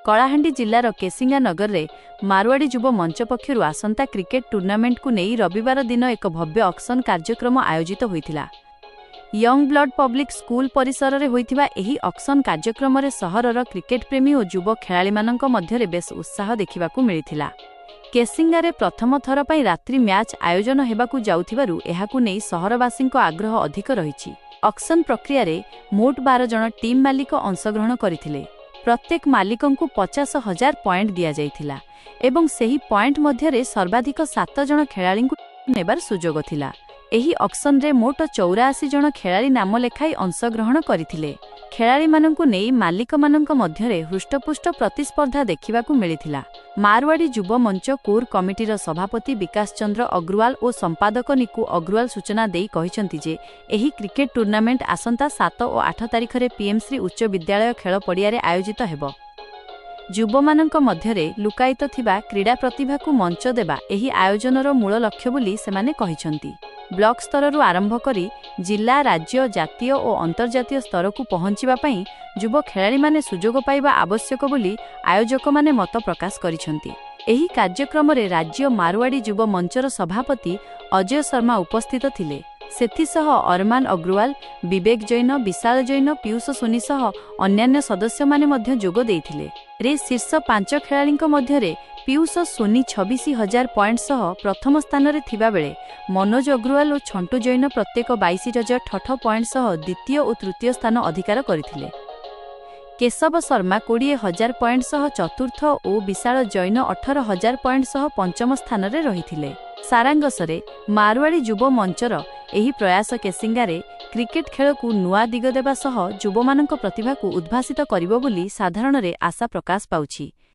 कलाहांडी जिल्लार केसिंगा नगर में मारवाड़ी युव मंच पक्षर आसंता cricket tournament को नहीं रविवार दिन एक भव्य ऑक्शन कार्यक्रम आयोजित होता। यंग ब्लड पब्लिक स्कूल परिसर में होता यह ऑक्शन कार्यक्रम में सहरर क्रिकेट प्रेमी और युव खेलाड़ी मानक मध्य बेस उत्साह देखा मिलता। केसिंगारे प्रथम थर पर रात्रि मैच आयोजन होगाकू जाउथिबारु एहाकू नै सहरवासी आग्रह अधिक रही। ऑक्शन प्रक्रिया रे मोट 12 जन टीम मालिक अंशग्रहण करथिले। प्रत्येक मालिकंकु 50,000 पॉइंट दिया जाइथिला एवं सेही पॉइंट मध्यरे सर्वाधिक 7 जन खेलाड़ींकु नेबार सुजोग थिला। एही ऑक्शन रे मोट 84 जन खेलाड़ी नाम लेखाई अंशग्रहण करथिले। खेलाड़ी मानंकु नै मालिक मानंक मध्यरे हृष्टपुष्ट प्रतिस्पर्धा देखिबाकू मिलिथिला। मारवाड़ी युव मंच कोर कमिटीर सभापति विकास चंद्र अग्रवाल और संपादक निकु अग्रवाल सूचना देई कहिसंति जे एही क्रिकेट टूर्नामेंट आसंता 7 और 8 तारिख रे पीएमश्री उच्च विद्यालय खेल पड़िया रे आयोजित हेबो। युवमानंक मध्यरे लुकायित थिबा क्रीड़ा प्रतिभा को मंच देबा एही आयोजनर मूल लक्ष्य बोली सेमाने कहिसंति। ब्लॉक स्तर आरंभ करी जिला राज्य जातीय और अंतर्जातीय स्तर को पहुंचीबा पई युव खेलाड़ी माने सुजोग पाइबा आवश्यक बोली आयोजक माने मत प्रकाश करिसंति। एही कार्यक्रम रे राज्य मारवाड़ी युव मंचर सभापति अजय शर्मा उपस्थित थिले। सेथिसह अरमान अग्रवाल, विवेक जैन, विशाल जैन, पीयूष सोनी सह अन्यान्य सदस्य माने मध्य जोग देइथिले। रे शीर्ष 5 खेलाड़ींक मध्यरे पीयूष सोनी 26,000 पॉइंट सह प्रथम स्थान रे थिबा बेले मनोज अग्रवाल और छंटू जैन प्रत्येक 22,000 पॉइंट सह द्वितीय और तृतीय स्थान अधिकार करथिले। केशव शर्मा 20,000 पॉइंट सह चतुर्थ और विशाल जैन 18,000 पॉइंट सह पंचम स्थान रे रहिथिले। सारांगसरे मारवाड़ी युव मंचर एही प्रयास केसिंगारे क्रिकेट खेल को नुआ दिग देबा सह युवमानंक प्रतिभा को उद्भासित करिबो बोली साधारण रे आशा प्रकाश पाउछि।